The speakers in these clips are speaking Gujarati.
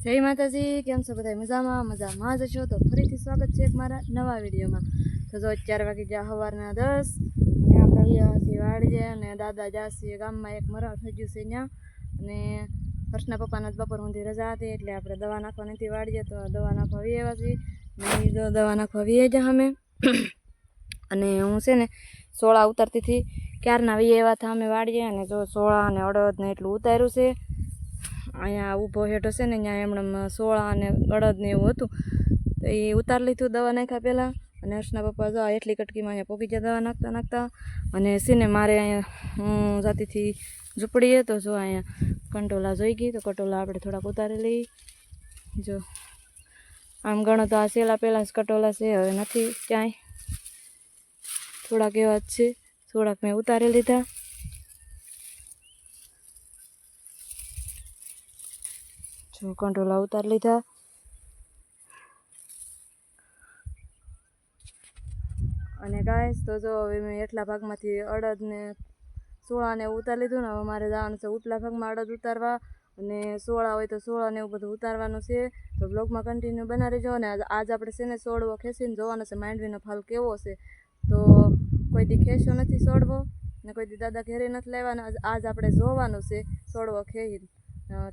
જય માતાજી, કેમ છો બધા? મજામાં જ છો? તો ફરીથી સ્વાગત છે એક મારા નવા વિડીયોમાં. તો જો 4 વાગી ગયા સવારના 10 અને આપણે અહીંયા વાડીએ અને દાદા જાસી ગામમાં એક મરણ થઈ ગયું છે ત્યાં. અને હર્ષના પપ્પાના બપોર સુધી રજા હતી એટલે આપણે દવા નાખવા નથી વાડીએ, તો દવા નાખવા આવી આવ્યા છીએ. અને દવા નાખવા આવી ગયા અમે અને હું છે ને સોળા ઉતારતી હતી ક્યારના આવી આવ્યા હતા અમે વાડીએ. અને જો સોળા અને અડદ ને એટલું ઉતાર્યું છે. અહીંયા ઊભો હેઠો છે ને ત્યાં એમણે સોળા અને અડદ ને એવું હતું તો એ ઉતારી લીધું દવા નાખ્યા પહેલાં. અને હર્ષના પપ્પા જો એટલી કટકીમાં અહીંયા પોગી ગયા દવા નાખતા. અને છે ને મારે અહીંયા હું જાતીથી ઝૂંપડીએ તો જો અહીંયા કંટોલા જોઈ ગઈ, તો કટોલા આપણે થોડાક ઉતારી લઈ. જો આમ ગણો તો આ સેલા પહેલાં જ કટોલા છે, હવે નથી ક્યાંય, થોડાક એવા જ છે. થોડાક મેં ઉતારી લીધા. જો કંટોલા ઉતારી લીધા. અને ગાઈસ તો જો હવે મેં એટલા ભાગમાંથી અડદ ને સોળા ને ઉતારી લીધું ને. હવે મારે જવાનું છે ઉપલા ભાગમાં અડદ ઉતારવા, અને સોળા હોય તો સોળા ને એવું બધું ઉતારવાનું છે. તો બ્લોગમાં કન્ટિન્યુ બના રહેજો. અને આજ આપણે છે ને સોળવો ખેંચીને જોવાનો છે માંડવીનો ફાલ કેવો છે. તો કોઈ દી ખેંચ્યો નથી સોળવો ને કોઈ દી દાદા ઘેરે નથી લેવાના. આજ આપણે જોવાનું છે સોળવો ખેંચીને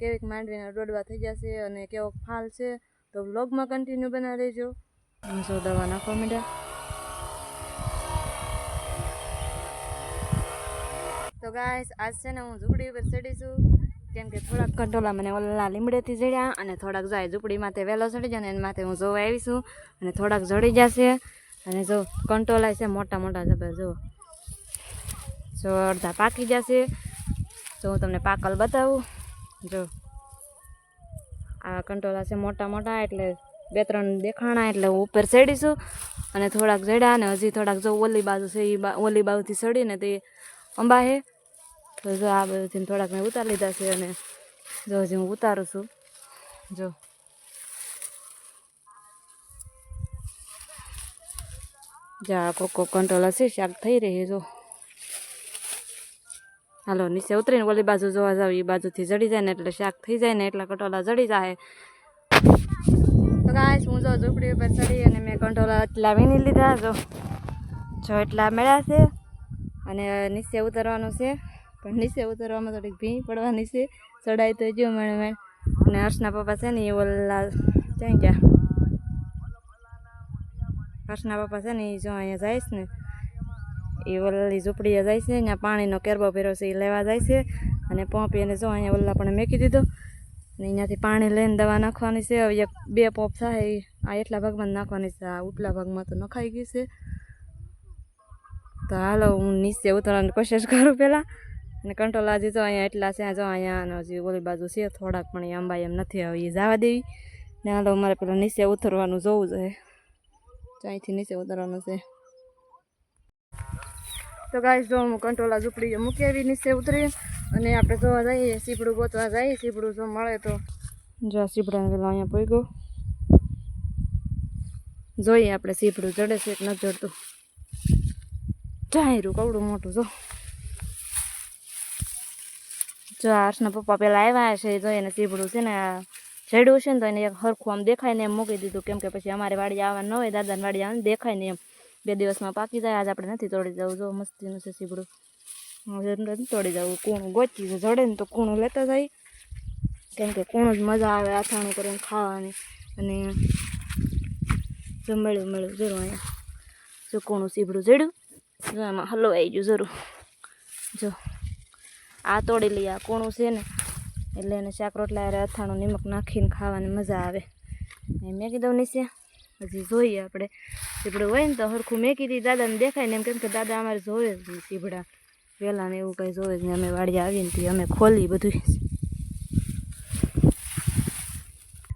કેવીક માંડવીના દોડવા થઈ જશે અને કેવો ફાલ છે. તો વ્લોગમાં કન્ટિન્યુ બના રહેજો. જો દવા નાખવા માંડ્યા. તો ગાઈસ આજ છે ને હું ઝૂંપડી ઉપર ચડી છું, કેમ કે થોડાક કંટોલા મને ઓલા લીમડેથી જડ્યા અને થોડાક જાય ઝૂંપડીમાં તે વહેલો ચડી જાય ને એના માથે હું જોવા આવીશું. અને થોડાક જડી જશે. અને જો કંટોલા છે મોટા મોટા જબર, જો અડધા પાકી જશે. જો હું તમને પાકલ બતાવું. જો આ કંટોલા છે મોટા મોટા, એટલે 2-3 દેખાણા એટલે હું ઉપર ચડીશું. અને થોડાક જડ્યા અને હજી થોડાક જો ઓલી બાજુ છે એ ઓલી બાજુથી ચડીને તે અંબા છે. તો જો આ બધું થોડાક મેં ઉતારી લીધા છે. અને જો હજી હું ઉતારું છું. જો જા કોક કંટોલા છે શાક થઈ રહી. જો હાલો નીચે ઉતરીને ઓલી બાજુ જોવા જાવ, એ બાજુથી જડી જાય ને એટલે શાક થઈ જાય ને એટલા કંટોલા જડી જાય. તો ગાઈસ હું જો ઝૂંપડી ઉપર ચડી અને મેં કંટોલા એટલા વીણી લીધા. જો એટલા મળ્યા છે. અને નીચે ઉતરવાનું છે, પણ નીચે ઉતરવામાં થોડીક ભીં પડવાની છે. ચડાઈ તો જો મેં. અને હર્ષના પપ્પા છે ને એ ઓલા ક્યાં ગયા? હર્ષના પપ્પા છે ને એ જો અહીંયા જાય છે ને એ ઓલી ઝૂંપડીએ જાય છે. અહીંયા પાણીનો કેરબો ભર્યો છે એ લેવા જાય છે. અને પંપ એને જો અહીંયા ઓલા પણ મેકી દીધો અને અહીંયાથી પાણી લઈને દવા નાખવાની છે. હવે 1-2 પંપ થાય આ એટલા ભાગમાં નાખવાની છે, આ ઉપલા ભાગમાં તો નખાઈ ગઈ છે. તો હાલો હું નીચે ઉતરવાની કોશિશ કરું પહેલાં. અને કંટોલા હજી જો અહીંયા એટલા છે, જો અહીંયા હજી ઓલી બાજુ છે થોડાક, પણ એ અંબાઈ એમ નથી. હવે એ જવા દેવી ને. હાલો મારે પેલા નીચે ઉતરવાનું જોવું જોઈએ. અહીંથી નીચે ઉતરવાનું છે. તો ગાઈસ જો હું કંટોલા ઝૂંપડી મૂકી આવી નીચે ઉતરી. અને આપણે જોવા જઈએ સીપડું ગોતવા જઈએ. સીપડું જો મળે તો જો સીપડાને પેલા અહીંયા પહોંચ્યો જોઈએ આપણે સીપડું જડે છે કે ન જડતું. જાયરું કવડું મોટું જો હર્ષના પપ્પા પેલા આવ્યા છે. જો એને સીપડું છે ને જડ્યું છે ને તો એને એક હરખું આમ દેખાય ને એમ મૂકી દીધું, કેમ કે પછી અમારે વાડી આવવાનું ન હોય, દાદાને વાડી આવવાનું દેખાય ને એમ 2 દિવસમાં પાકી જાય. આજ આપણે નથી તોડી જવું. જો મસ્તીનું છે સીપડું, નથી તોડી જવું. કૂણું ગોચી છે, જડે ને તો કૂણું લેતા જાય, કેમ કે કૂણું જ મજા આવે આથાણું કરીને ખાવાની. અને જો મળ્યું જરૂર અહીંયા જો કૂણું સીપડું જડ્યું. જો આમાં હલો આવી ગયું જરૂર. જો આ તોડી લઈએ. આ કૂણું છે ને એટલે એને શાક રોટલા અથાણું નિમક નાખીને ખાવાની મજા આવે. મેં કીધું નીચે હજી જોઈએ આપણે સીપડું હોય ને તો હરખું મેકી દી, દાદાને દેખાય ને એમ, કેમ કે દાદા અમારે જોવે જ નહીં સીપડા વહેલા ને એવું કંઈ જોવે જ નહીં. અમે વાડી આવીને તે અમે ખોલી બધું.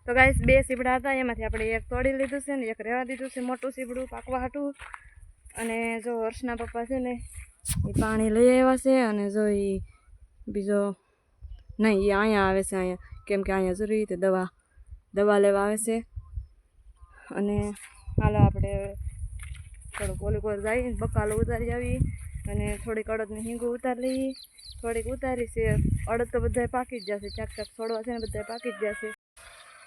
તો ગાઈસ 2 સીપડા હતા, એમાંથી આપણે એક તોડી લીધું છે ને એક રહેવા દીધું છે મોટું સીપડું પાકવા હાટું. અને જો હર્ષના પપ્પા છે ને એ પાણી લઈ આવ્યા છે. અને જો એ બીજો નહીં, એ અહીંયા આવે છે અહીંયા, કેમ કે અહીંયા જરૂરી તે દવા લેવા આવે છે. અને હાલો આપણે થોડુંક ઓલી કોર જઈએ બકાલો ઉતારી આવી અને થોડીક અડદની હિંગું ઉતારી લઈએ. થોડીક ઉતારી છે. અડદ તો બધાય પાકી જ જશે, ચાક છોડવા છે ને બધાય પાકી જ જશે.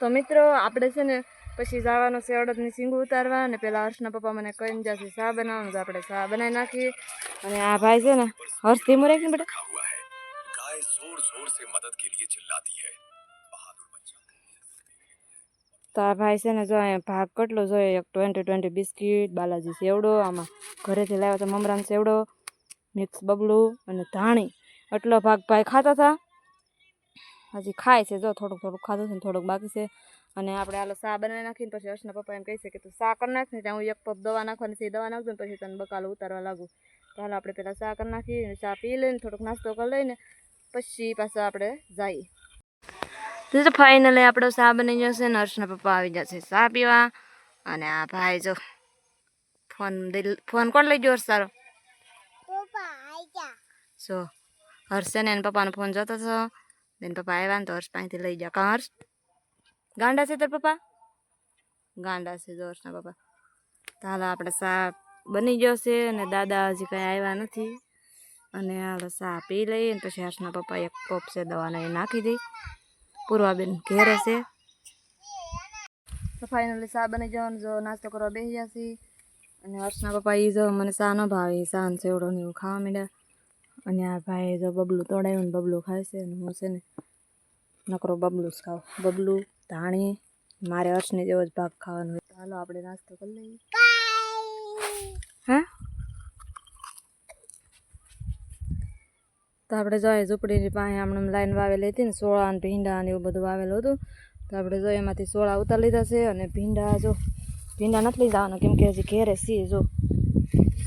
તો મિત્રો આપણે છે ને પછી જવાનું છે અડદની સિંગું ઉતારવા અને પેલા હર્ષના પપ્પા મને કહીને જશે ચા બનાવવાનું, તો આપણે ચા બનાવી નાખીએ. અને આ ભાઈ છે ને હર્ષ ધીમું રાખીને બેટા, તો આ ભાઈ છે ને જો અહીંયા ભાગ કેટલો જોઈએ, એક 20 બિસ્કીટ, બાલાજી સેવડો, આમાં ઘરેથી લાવ્યા તો મમરાનો સેવડો, મિક્સ બબલું અને ધાણી, એટલો ભાગ ભાઈ ખાતા હતા. હજી ખાય છે, જો થોડુંક ખાધું છે ને થોડુંક બાકી છે. અને આપણે આલો ચા બનાવી નાખીને પછી હર્ષના પપ્પા એમ કહે છે કે તું ચા કરી નાખ ને, ત્યાં હું એક કપ દવા નાખવાની છે, દવા નાખજો ને પછી તને બકાલો ઉતારવા લાગુ. તો હાલો આપણે પહેલાં ચા કરી નાખીએ, ચા પી લઈને થોડોક નાસ્તો કરી લઈને પછી પાછા આપણે જઈએ. તો ફાઇનલી આપણો ચા બની જશે ને હર્ષના પપ્પા આવી જશે ચા પીવા. અને આ ભાઈ જો ફોન કોણ લઈ ગયો હર્ષ તારો? જો હર્ષ છે ને એના પપ્પાનો ફોન જોતો હતો, એને પપ્પા આવ્યા ને તો હર્ષ પાસેથી લઈ જા. કાં હર્ષ ગાંડા છે તાર પપ્પા? ગાંડા છે જો હર્ષના પપ્પા. તો હાલો આપણે ચા બની ગયો છે અને દાદા હજી કાંઈ આવ્યા નથી. અને હાલો ચા પી લઈએ ને પછી હર્ષના પપ્પા એક કપ છે દવાને એ નાખી દઈ. પૂર્વાબેન ઘેરે છે. તો ફાઇનલી ચા બની જવાનું, જો નાસ્તો કરવા બેસી જશે. અને હર્ષના પપ્પા એ જો મને ચા ન ભાવે, એ ચા ને સેવડો ને એવું ખાવા માંડ્યા. અને આ ભાઈ જો બબલું તોડાયું ને બબલું ખાય છે. અને હું છે ને નકરો બબલું જ ખાવ, બબલું ધાણી, મારે હર્ષને જેવો જ ભાગ ખાવાનો હોય. તો હાલો આપણે નાસ્તો કરી લઈએ. હા તો આપણે જોઈએ ઝૂંપડીની પાસે આમ લાઈન વાવેલી હતી ને, સોળા ને ભીંડા ને એવું બધું વાવેલું હતું. તો આપણે જો એમાંથી સોળા ઉતારી લીધા છે. અને ભીંડા નથી લઈ જવાના કેમ કે હજી ઘેરે છીએ. જો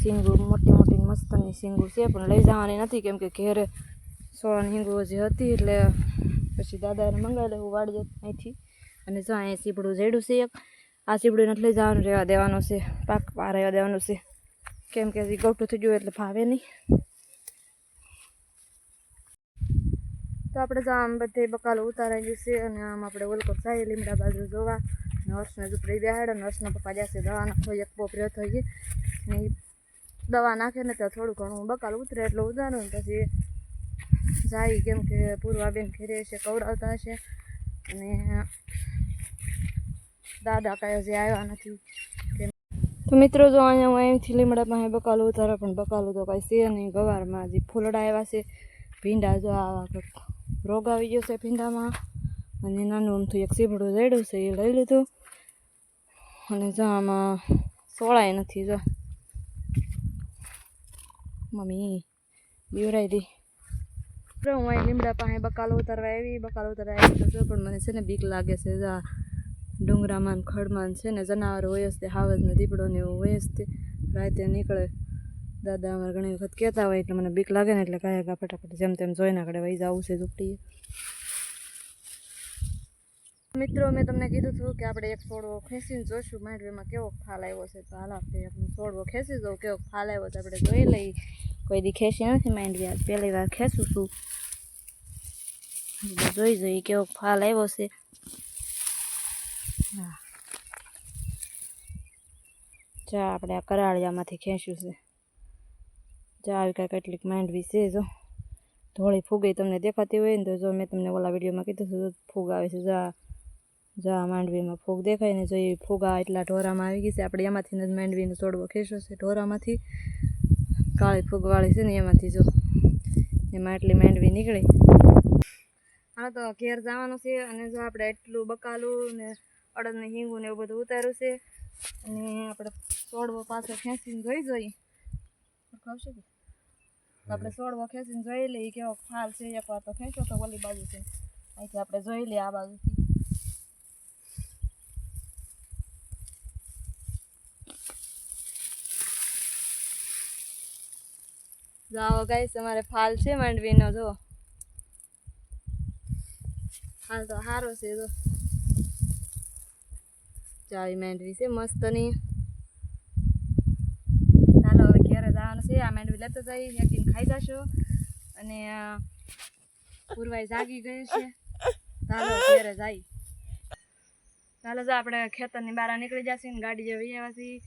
સિંગું મોટી મસ્તની સિંગું છે પણ લઈ જવાની નથી કેમ કે ઘેરે સોળાની હિંગું હજી હતી, એટલે પછી દાદાને મંગાવી લેવું વાડીએ અહીંથી. અને જો અહીંયા સીપડું જડ્યું છે એક, આ સીપડું નથી લઈ જવાનું, રહેવા દેવાનું છે, પાકવા રહેવા દેવાનું છે કેમ કે હજી ગોઠું થઈ ગયું એટલે ભાવે નહીં. તો આપણે જો આમ બધે બકાલો ઉતારાઈ ગયું છે. અને આમ આપણે ઓલકોટ જાય લીમડા બાજુ જોવા. અને હર્ષને ઝૂંપડી બેહાડે અને હર્ષના પપ્પા જશે દવા નાખો, એક પોપ રહેતો હોય ને દવા નાખે ને તો થોડું ઘણું બકાલો ઉતરે એટલે ઉતારું ને પછી જાય કેમ કે પૂર્વાબેન ઘેરે હશે, કવડાવતા હશે. અને દાદા કાંઈ હજી આવ્યા નથી. તો મિત્રો જો અહીંયા હું અહીંથી લીમડા પાસે બકાલો ઉતારા, પણ બકાલો તો કાંઈ છે નહીં. ગવારમાં હજી ફૂલડા આવ્યા છે. ભીંડા જો આવા કંઈક રોગ આવી ગયો છે ભીંડામાં. અને નાનું અમથું એક સીભડું જડ્યું છે એ લઈ લીધું. અને જો આમાં સોળાય નથી, જો મમ્મી બીવડાવી દી. હું અહીં લીમડા પાસે બકાલો ઉતારવા આવી તો જો પણ મને છે ને બીક લાગે છે. જા ડુંગરામાં ખડમાં છે ને જનાવર હોય જ તે, હાવજ ને દીપડો ને એવું હોય જ તે, રાતે નીકળે. દાદા અમારે ઘણી વખત કહેતા હોય એટલે મને બીક લાગે ને એટલે કાંઈ ફટાફટ જેમ તેમ જોઈને આગળ વહી જવું છે ઝૂંપડીએ. મિત્રો મેં તમને કીધું હતું કે આપણે એક છોડવો ખેંચીને જોઈશું માંડવીમાં કેવો ફાલ આવ્યો છે. તો હાલ આપણે એક છોડવો ખેંચી જાઉં, કેવો ફાલ આવ્યો તો આપણે જોઈ લઈ. કોઈ દી ખેંચી નથી માંડવી, આજ પહેલી વાર ખેંચું છું. જોઈ કેવો ફાલ આવ્યો છે. હા જા આપણે આ કરાળિયામાંથી ખેંચ્યું છે. જા આવી કાંઈ કેટલીક માંડવી છે. જો ધોળી ફૂગઈ તમને દેખાતી હોય ને તો જો મેં તમને ઓલા વિડીયોમાં કીધું હતું ફૂગ આવે છે. જા માંડવીમાં ફૂગ દેખાય ને, જો એ ફૂગા એટલા ઢોરામાં આવી ગઈ છે. આપણે એમાંથી જ માંડવીનો છોડવો ખેંચ્યો છે, ઢોરામાંથી કાળી ફૂગવાળી છે ને એમાંથી. જો એમાં એટલી માંડવી નીકળી. હા તો ઘેર જવાનું છે. અને જો આપણે એટલું બકાલું ને અડદને હિંગું ને એવું બધું ઉતાર્યું છે. અને આપણે છોડવો પાછો ખેંચીને જોઈ આવશે કે આપણે છોડવો ખેંચીને જોઈ લઈએ કેવો ફાલ છે. એકવાર તો ખેંચો તો ઓલી બાજુ છે, અહીંથી આપણે જોઈ લઈએ આ બાજુથી. જાઓ ગાઈસ, તમારે ફાલ છે માંડવીનો. જો હાલ તો સારો છે. જો આવી માંડવી છે મસ્તની. ચાલો હવે ઘેરે જવાનું છે. આ માંડવી લેતો જઈ એકદીન ખાઈ જશો. અને પૂરવાઈ જાગી ગઈ છે. ચાલો ઘેરે જાય. ચાલો જો આપણે ખેતરની બહાર નીકળી જશે ને ગાડી જેવી આવ્યા.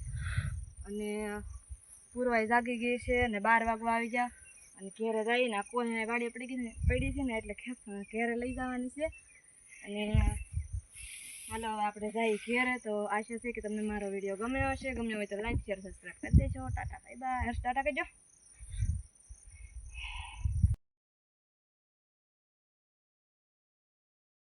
અને પૂરવાઈ જાગી ગઈ છે અને 12 વાગવા આવી જા. અને ઘેરે જઈને આ કોઈ વાડી પડી છે ને એટલે ઘેરે લઈ જવાની છે. અને હાલો હવે આપણે જઈએ ઘેરે. તો આશા છે કે તમને મારો વિડીયો ગમ્યો હશે. ગમ્યો હોય તો લાઈક શેર સબસ્ક્રાઈબ કરી દેજો. Tata bye bye. ટાટા કહેજો.